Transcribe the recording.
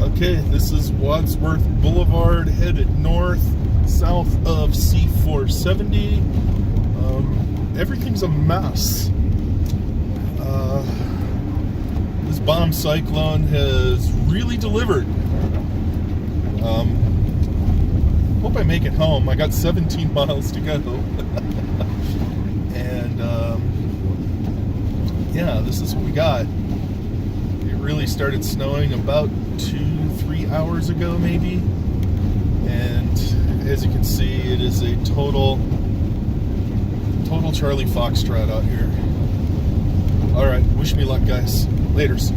Okay, this is Wadsworth Boulevard headed north, south of C470. Everything's a mess. This bomb cyclone has really delivered. Hope I make it home. I got 17 miles to go. And yeah, this is what we got. It really started snowing about 2-3 hours ago, maybe. And as you can see, it is a total Charlie Foxtrot out here. All right, wish me luck, guys. Laters.